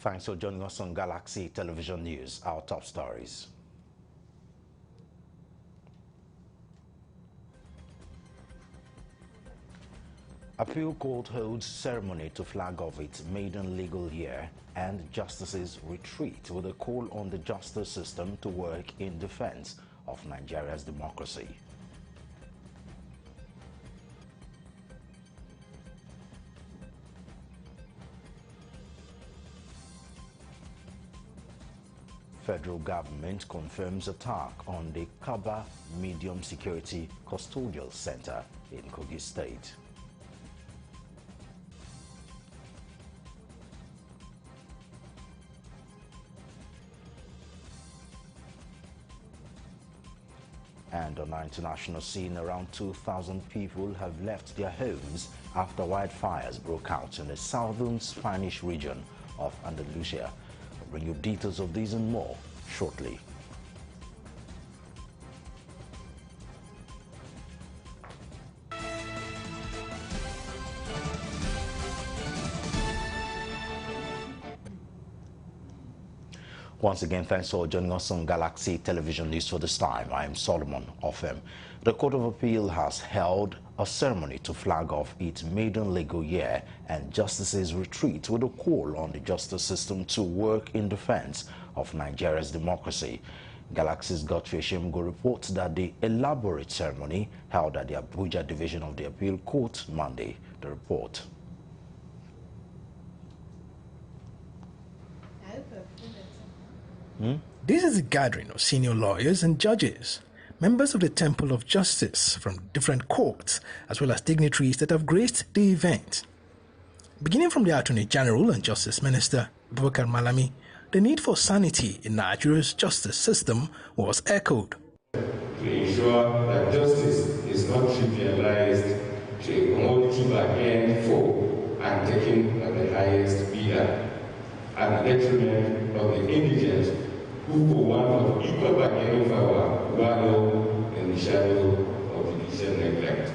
Thanks for joining us on Galaxy Television News. Our top stories. Appeal Court holds ceremony to flag off its maiden legal year and justices retreat with a call on the justice system to work in defense of Nigeria's democracy. Federal government confirms attack on the Kaba Medium Security Custodial Center in Kogi State. And on our international scene, around 2,000 people have left their homes after wildfires broke out in the southern Spanish region of Andalusia. I'll bring you details of these and more shortly. Once again, thanks for joining us on Galaxy Television News for this time. I am Solomon Ofem. The Court of Appeal has held a ceremony to flag off its maiden legal year and justices retreat with a call on the justice system to work in defense of Nigeria's democracy. Galaxy's Godfrey Shemgo reports that the elaborate ceremony held at the Abuja Division of the Appeal Court Monday. The report. This is a gathering of senior lawyers and judges, members of the Temple of Justice from different courts, as well as dignitaries that have graced the event. Beginning from the Attorney General and Justice Minister Abubakar Malami, the need for sanity in Nigeria's justice system was echoed. To ensure that justice is not trivialized to a commodity bargained for and taken at the highest bidder, and the detriment of the indigent who, for want of equal bargaining power, wallow in the shadow of judicial neglect.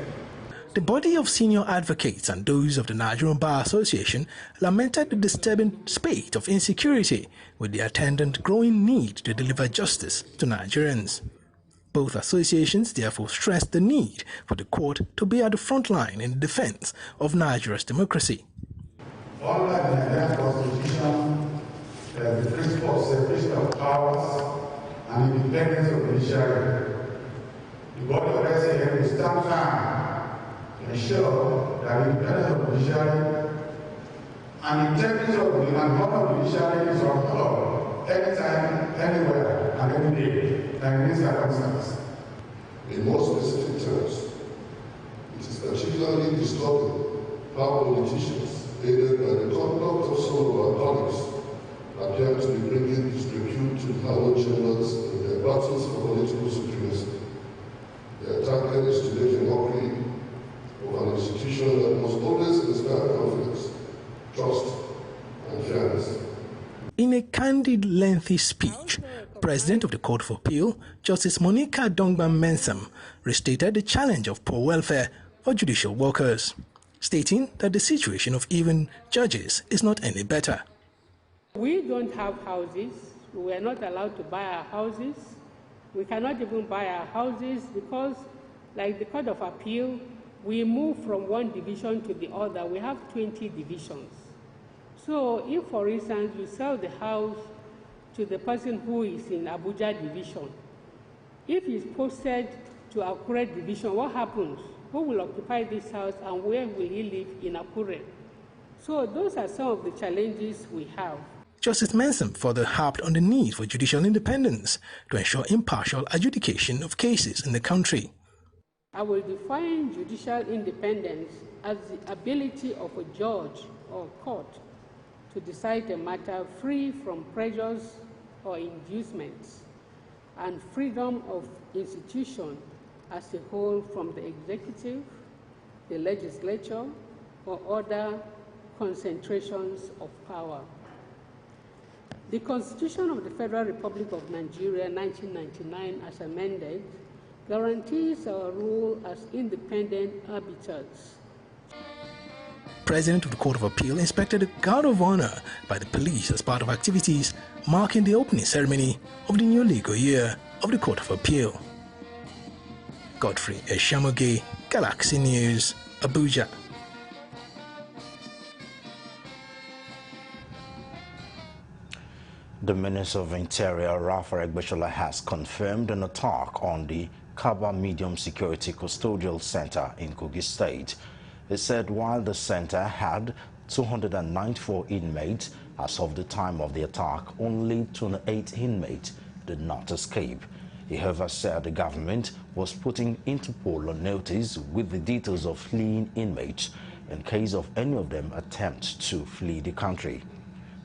The body of senior advocates and those of the Nigerian Bar Association lamented the disturbing spate of insecurity with the attendant growing need to deliver justice to Nigerians. Both associations therefore stressed the need for the court to be at the front line in the defense of Nigeria's democracy. Under the Nigerian Constitution, there is the principle of separation of powers and independence of the judiciary. The body of SAN will stand firm to ensure that the independence of the judiciary and integrity of the honor of the judiciary is upheld anytime, anywhere, and any day, and in any circumstance. In more specific terms, it is particularly disturbing how politicians, aided by the conduct of some of our colleagues, appear to be bringing disrepute to the hallowed chambers in their battles for political supremacy. They are targeted to make a mockery of an institution that must always inspire confidence, trust, and fairness. In a candid, lengthy speech, President of the Court of Appeal, Justice Monica Dongban-Mensem, restated the challenge of poor welfare for judicial workers, stating that the situation of even judges is not any better. We don't have houses. We are not allowed to buy our houses. We cannot even buy our houses because, like the Court of Appeal, we move from one division to the other. We have 20 divisions. So if, for instance, you sell the house to the person who is in Abuja division, if he's posted to Akure division, what happens? Who will occupy this house and where will he live in Akure? So those are some of the challenges we have. Justice Mensem further harped on the need for judicial independence to ensure impartial adjudication of cases in the country. I will define judicial independence as the ability of a judge or court to decide a matter free from pressures or inducements, and freedom of institution as a whole from the executive, the legislature, or other concentrations of power. The Constitution of the Federal Republic of Nigeria, 1999, as amended, guarantees our role as independent arbiters. president of the Court of Appeal inspected a guard of honor by the police as part of activities marking the opening ceremony of the new legal year of the Court of Appeal. Godfrey Eshamoge, Galaxy News, Abuja. The Minister of Interior, Ralph Aregbesola, has confirmed an attack on the Kaba Medium Security Custodial Center in Kogi State. He said while the center had 294 inmates, as of the time of the attack, only 28 inmates did not escape. He, however, said the government was putting Interpol on notice with the details of fleeing inmates in case of any of them attempt to flee the country.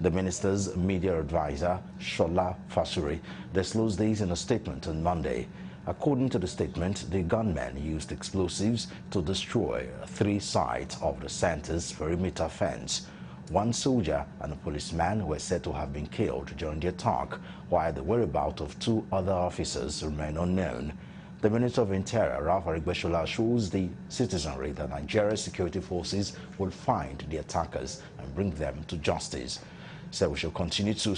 The minister's media advisor, Shola Fasuri, disclosed this in a statement on Monday. According to the statement, the gunmen used explosives to destroy 3 sides of the center's perimeter fence. 1 soldier and a policeman were said to have been killed during the attack, while the whereabouts of 2 other officers remain unknown. The Minister of Interior, Ralph Aregbesola, assures the citizenry that Nigeria's security forces will find the attackers and bring them to justice. So we shall continue to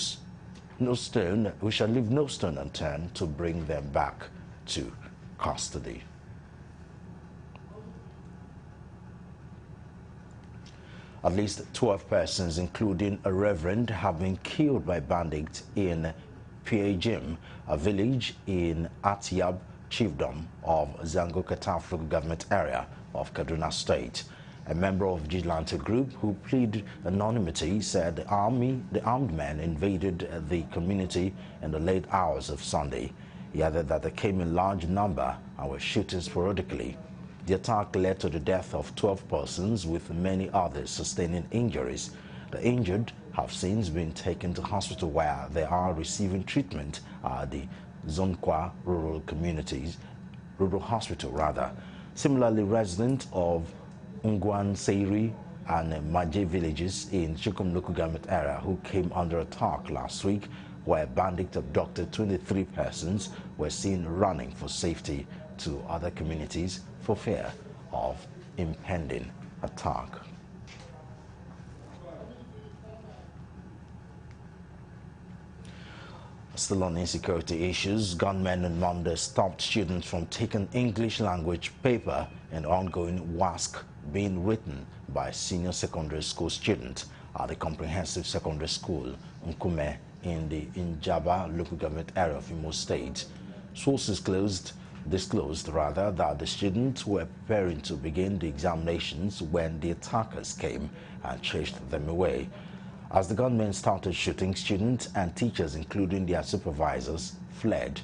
we shall leave no stone unturned to bring them back to custody. At least 12 persons, including a reverend, have been killed by bandits in Piejim, a village in Atiab Chiefdom of Zango-Kataf local government area of Kaduna State. A member of vigilante group who pleaded anonymity said the armed men invaded the community in the late hours of Sunday. He added that they came in large number and were shooting sporadically. The attack led to the death of 12 persons, with many others sustaining injuries. The injured have since been taken to hospital where they are receiving treatment at the Zonkwa Rural Hospital. Similarly, residents of Ungwan Seiri and Maje villages in Chukum local government area who came under attack last week, where bandits abducted 23 persons, were seen running for safety to other communities for fear of impending attack. Still on insecurity issues, gunmen on Monday stopped students from taking English language paper in ongoing WASC being written by senior secondary school students at the Comprehensive Secondary School, Nkume, in the Injaba local government area of Imo State. Sources disclosed that the students were preparing to begin the examinations when the attackers came and chased them away. As the gunmen started shooting, students and teachers, including their supervisors, fled.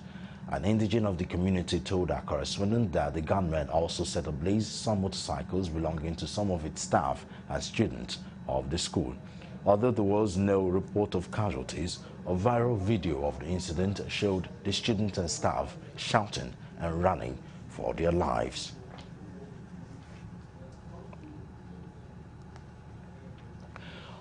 An indigene of the community told our correspondent that the gunmen also set ablaze some motorcycles belonging to some of its staff and students of the school. Although there was no report of casualties, a viral video of the incident showed the students and staff shouting and running for their lives.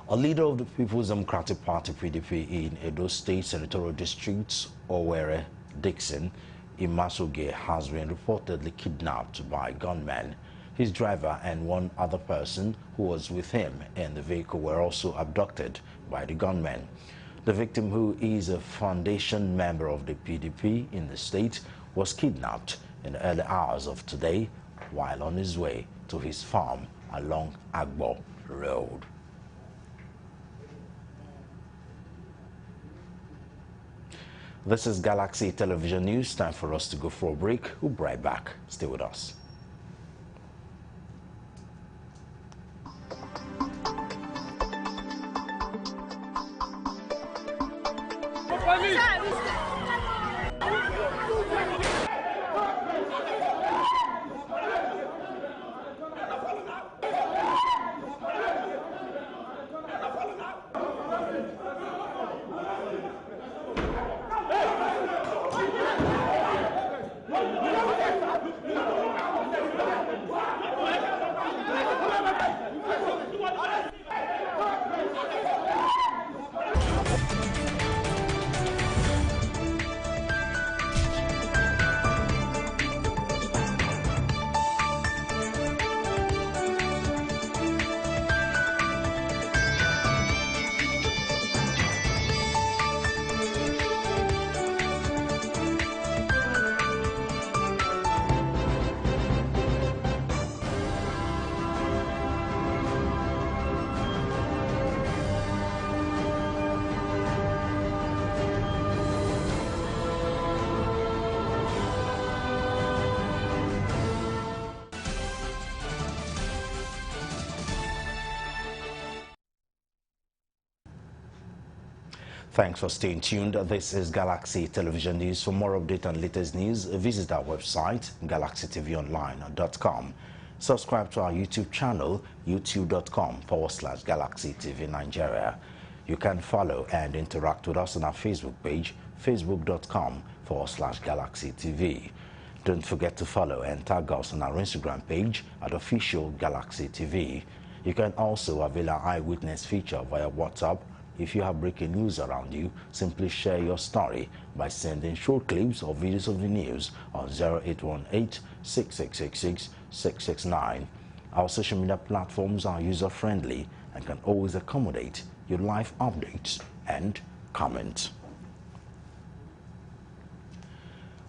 A leader of the People's Democratic Party (PDP) in Edo State Senatorial District, Owerri Dixon Imasoge, has been reportedly kidnapped by gunmen. His driver and 1 other person who was with him in the vehicle were also abducted by the gunmen. The victim, who is a foundation member of the PDP in the state, was kidnapped in the early hours of today while on his way to his farm along Agbo Road. This is Galaxy Television News. Time for us to go for a break. We'll be right back. Stay with us. Thanks for staying tuned. This is Galaxy Television News. For more update and latest news, visit our website, galaxytvonline.com. Subscribe to our YouTube channel, youtube.com/Galaxy TV Nigeria. You can follow and interact with us on our Facebook page, facebook.com/Galaxy TV. Don't forget to follow and tag us on our Instagram page at official Galaxy TV. You can also avail our eyewitness feature via WhatsApp. If you have breaking news around you, simply share your story by sending short clips or videos of the news on 0818-6666-669. Our social media platforms are user-friendly and can always accommodate your live updates and comments.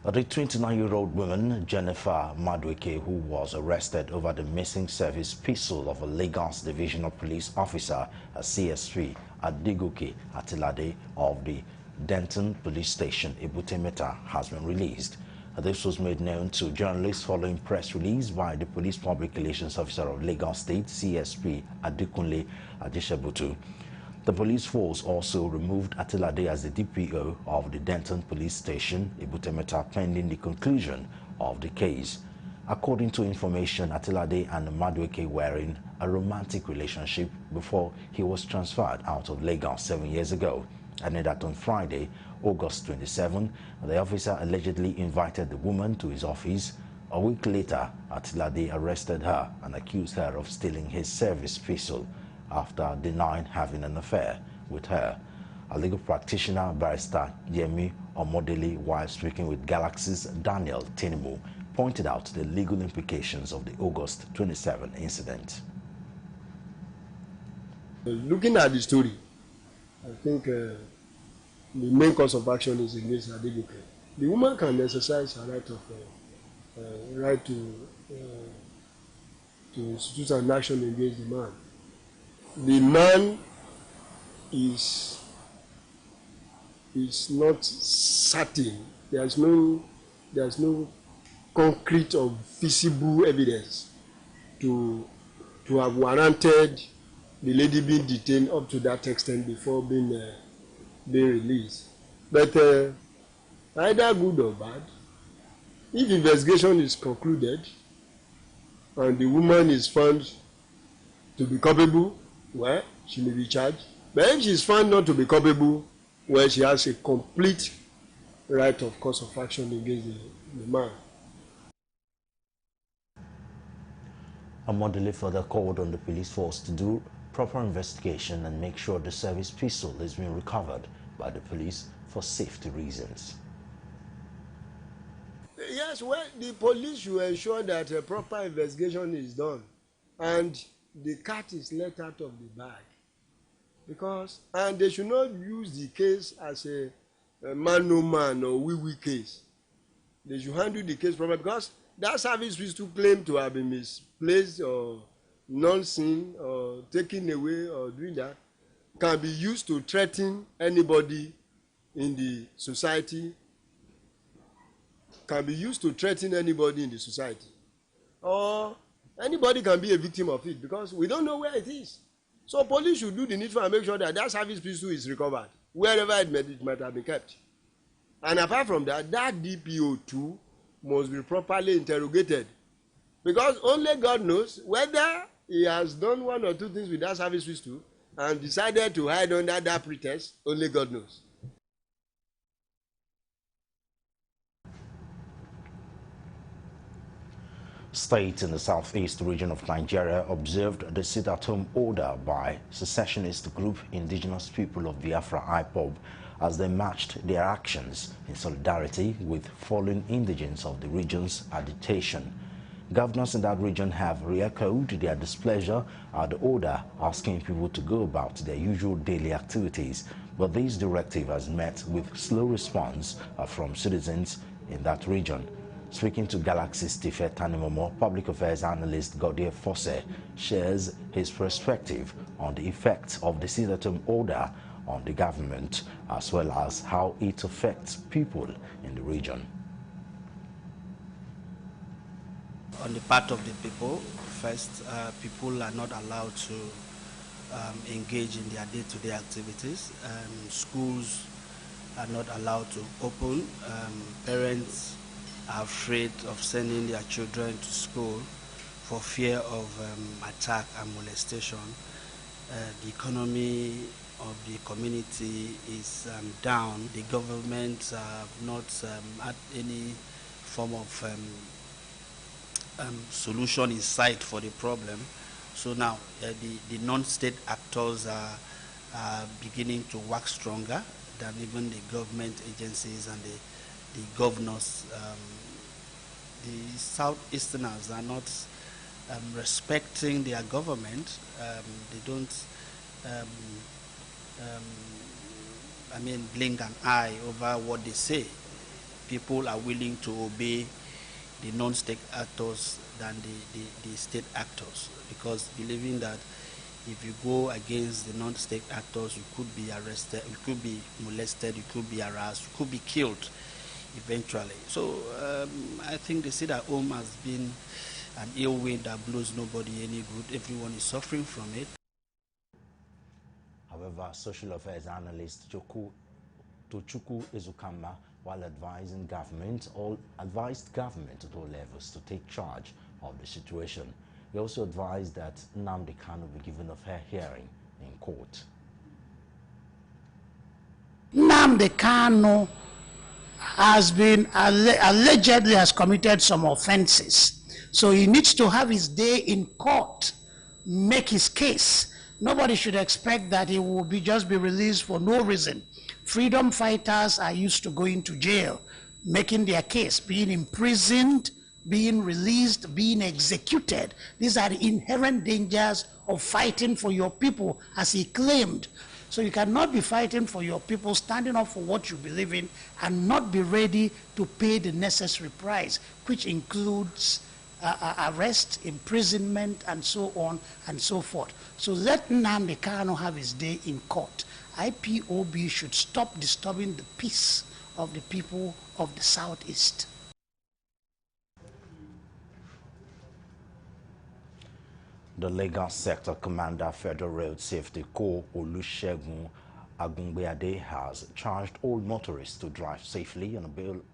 The 29-year-old woman, Jennifer Madueke, who was arrested over the missing service pistol of a Lagos Divisional Police Officer, a CSP, Adegoke Atilade of the Denton Police Station, Ebutemeta, has been released. This was made known to journalists following press release by the Police Public Relations Officer of Lagos State, CSP Adekunle Adeshebutu. The police force also removed Atilade as the DPO of the Denton Police Station, Ebutemeta, pending the conclusion of the case. According to information, Atilade and Madueke were in a romantic relationship before he was transferred out of Lagos 7 years ago, and that on Friday, August 27, the officer allegedly invited the woman to his office. A week later, Atilade arrested her and accused her of stealing his service pistol after denying having an affair with her. A legal practitioner, Barrister Yemi Omodele, while speaking with Galaxy's Daniel Tinimu, pointed out the legal implications of the August 27 incident. Looking at the story, I think the main cause of action is against Adegoke. The woman can exercise her right to institute an action against the man. The man is not certain. There's no concrete or visible evidence to have warranted the lady being detained up to that extent before being released. But either good or bad, if investigation is concluded and the woman is found to be culpable, well, she may be charged. But if she is found not to be culpable, well, she has a complete right of cause of action against the man. Omodele further called on the police force to do proper investigation and make sure the service pistol is being recovered by the police for safety reasons. Yes, well, the police should ensure that a proper investigation is done and the cat is let out of the bag, and they should not use the case as a man-no-man or wee-wee case. They should handle the case properly, because that service pistol claim to have been misplaced or non-seen or taken away or doing that can be used to threaten anybody in the society, or anybody can be a victim of it, because we don't know where it is. So police should do the needful and make sure that that service pistol is recovered wherever it might have been kept. And apart from that, that DPO too must be properly interrogated, because only God knows whether he has done one or two things with that service pistol and decided to hide under that pretext. Only God knows. States in the southeast region of Nigeria observed the sit-at-home order by secessionist group Indigenous People of Biafra IPOB as they matched their actions in solidarity with fallen indigents of the region's agitation. Governors in that region have re-echoed their displeasure at the order, asking people to go about their usual daily activities. But this directive has met with slow response from citizens in that region. Speaking to Galaxy's Tife Tanimomo, public affairs analyst Godier Fosse shares his perspective on the effects of the sit-at-home order on the government, as well as how it affects people in the region. On the part of the people, first, people are not allowed to engage in their day-to-day activities. Schools are not allowed to open. Parents are afraid of sending their children to school for fear of attack and molestation. The economy of the community is down. The government have not had any form of solution in sight for the problem. So now the non-state actors are beginning to work stronger than even the government agencies and the governors. The Southeasterners are not respecting their government. They don't blink an eye over what they say. People are willing to obey the non-state actors than the state actors, because believing that if you go against the non-state actors, you could be arrested, you could be molested, you could be harassed, you could be killed eventually. So I think the sit at home has been an ill wind that blows nobody any good. Everyone is suffering from it. However, social affairs analyst Tochukwu Ezukama, while advised government at all levels to take charge of the situation. He also advised that Nnamdi Kanu be given a fair hearing in court. Nnamdi Kanu has been allegedly has committed some offenses, so he needs to have his day in court, make his case. Nobody should expect that he will just be released for no reason. Freedom fighters are used to going to jail, making their case, being imprisoned, being released, being executed. These are the inherent dangers of fighting for your people, as he claimed. So you cannot be fighting for your people, standing up for what you believe in, and not be ready to pay the necessary price, which includes arrest, imprisonment, and so on and so forth. So let Nnamdi Kanu have his day in court. IPOB should stop disturbing the peace of the people of the Southeast. The Lagos Sector Commander, Federal Road Safety Corps, Olusegun Agungbeade, has charged all motorists to drive safely and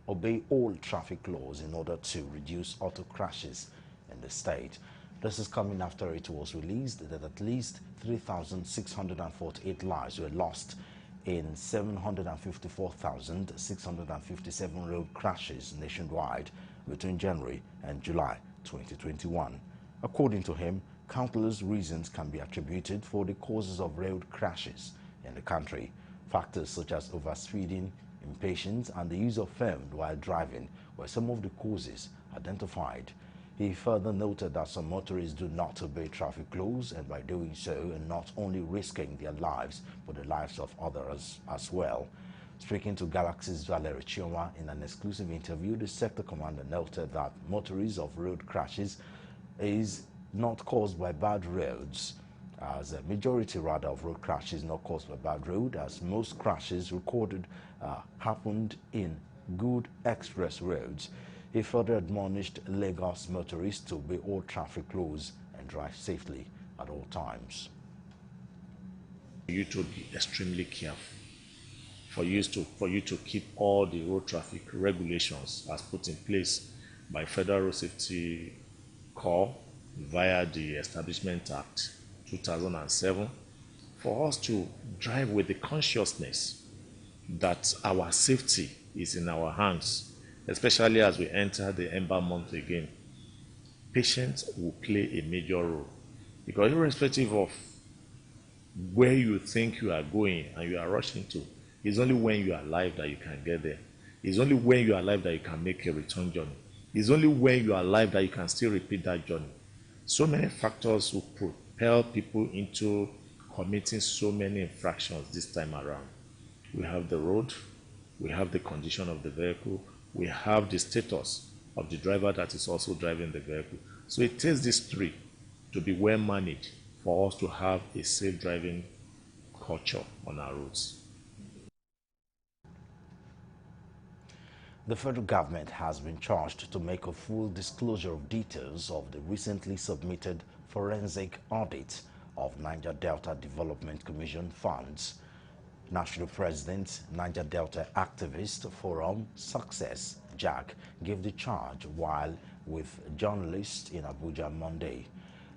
obey all traffic laws in order to reduce auto crashes in the state. This is coming after it was released that at least 3,648 lives were lost in 754,657 road crashes nationwide between January and July 2021. According to him, countless reasons can be attributed for the causes of road crashes in the country. Factors such as overspeeding, impatience, and the use of phone while driving were some of the causes identified. He further noted that some motorists do not obey traffic laws, and by doing so are not only risking their lives but the lives of others as well. Speaking to Galaxy's Valerie Chioma in an exclusive interview, the sector commander noted that motorists of road crashes is not caused by bad roads, as a majority rather of road crashes not caused by bad road, as most crashes recorded happened in good express roads. He further admonished Lagos motorists to obey all traffic laws and drive safely at all times. You to be extremely careful, for you to keep all the road traffic regulations as put in place by Federal Road Safety Corps via the Establishment Act 2007, for us to drive with the consciousness that our safety is in our hands, especially as we enter the Ember month again. Patience will play a major role, because irrespective of where you think you are going and you are rushing to, it's only when you are alive that you can get there. It's only when you are alive that you can make a return journey. It's only when you are alive that you can still repeat that journey. So many factors will propel people into committing so many infractions this time around. We have the road, we have the condition of the vehicle, we have the status of the driver that is also driving the vehicle. So it takes these three to be well managed for us to have a safe driving culture on our roads. The federal government has been charged to make a full disclosure of details of the recently submitted forensic audit of Niger Delta Development Commission funds. National President, Niger Delta Activist Forum Success, Jack, gave the charge while with journalists in Abuja Monday.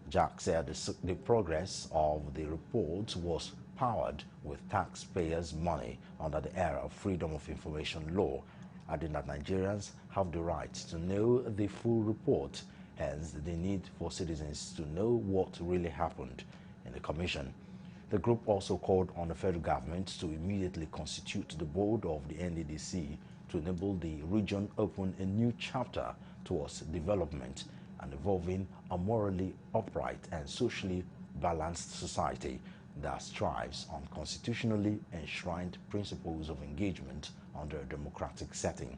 Jack said the progress of the report was powered with taxpayers' money under the era of Freedom of Information law, adding that Nigerians have the right to know the full report, hence the need for citizens to know what really happened in the commission. The group also called on the federal government to immediately constitute the board of the NDDC to enable the region open a new chapter towards development and evolving a morally upright and socially balanced society that strives on constitutionally enshrined principles of engagement under a democratic setting.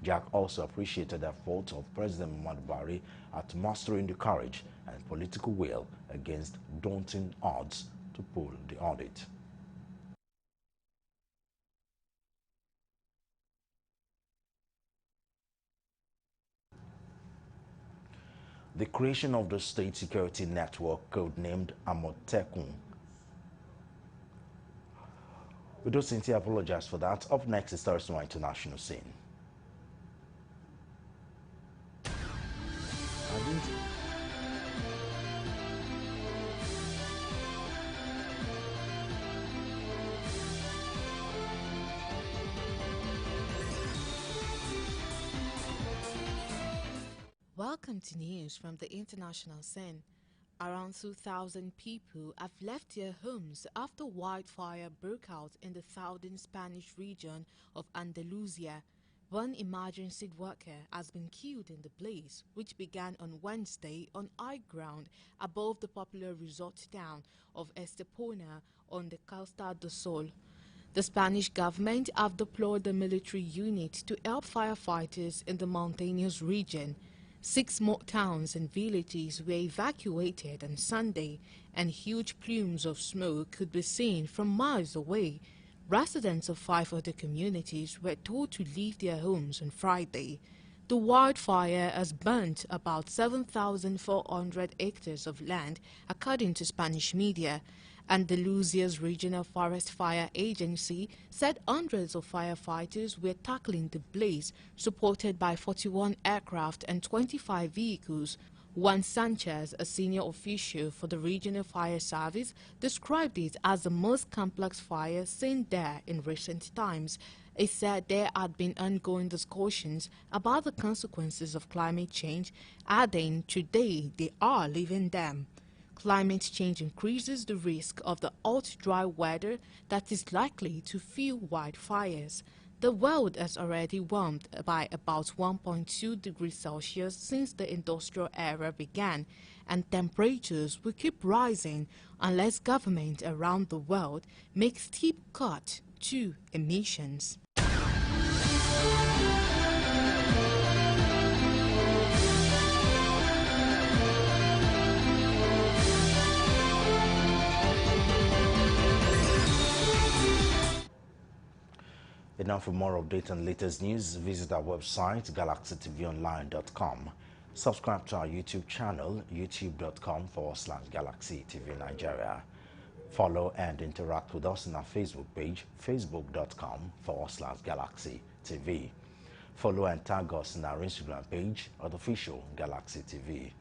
Jack also appreciated the effort of President Muhammadu Buhari at mastering the courage and political will against daunting odds to pull the audit. The creation of the state security network, codenamed Amotekun. We do sincerely apologize for that. Up next is Thursday International Scene. Welcome to news from the international scene. Around 2,000 people have left their homes after wildfire broke out in the southern Spanish region of Andalusia. One emergency worker has been killed in the blaze, which began on Wednesday on high ground above the popular resort town of Estepona on the Costa del Sol. The Spanish government have deployed the military unit to help firefighters in the mountainous region. 6 more towns and villages were evacuated on Sunday, and huge plumes of smoke could be seen from miles away. Residents of 5 other communities were told to leave their homes on Friday. The wildfire has burnt about 7,400 hectares of land, according to Spanish media. Andalusia's Regional Forest Fire Agency said hundreds of firefighters were tackling the blaze, supported by 41 aircraft and 25 vehicles. Juan Sanchez, a senior official for the Regional Fire Service, described it as the most complex fire seen there in recent times. He said there had been ongoing discussions about the consequences of climate change, adding today they are living them. Climate change increases the risk of the hot, dry weather that is likely to fuel wildfires. The world has already warmed by about 1.2 degrees Celsius since the industrial era began, and temperatures will keep rising unless governments around the world make steep cuts to emissions. And now for more updates and latest news, visit our website, galaxytvonline.com. Subscribe to our YouTube channel, youtube.com/Galaxy TV Nigeria. Follow and interact with us on our Facebook page, facebook.com/Galaxy TV. Follow and tag us on our Instagram page, official Galaxy TV.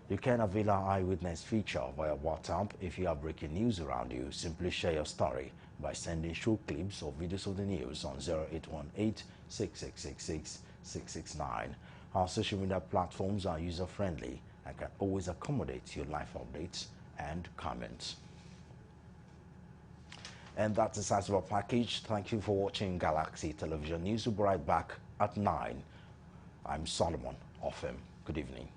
You can avail our eyewitness feature via WhatsApp. If you have breaking news around you, simply share your story by sending short clips or videos of the news on 0818-6666-669. Our social media platforms are user-friendly and can always accommodate your live updates and comments. And that's the size of our package. Thank you for watching Galaxy Television News. We'll be right back at 9. I'm Solomon Ofem. Good evening.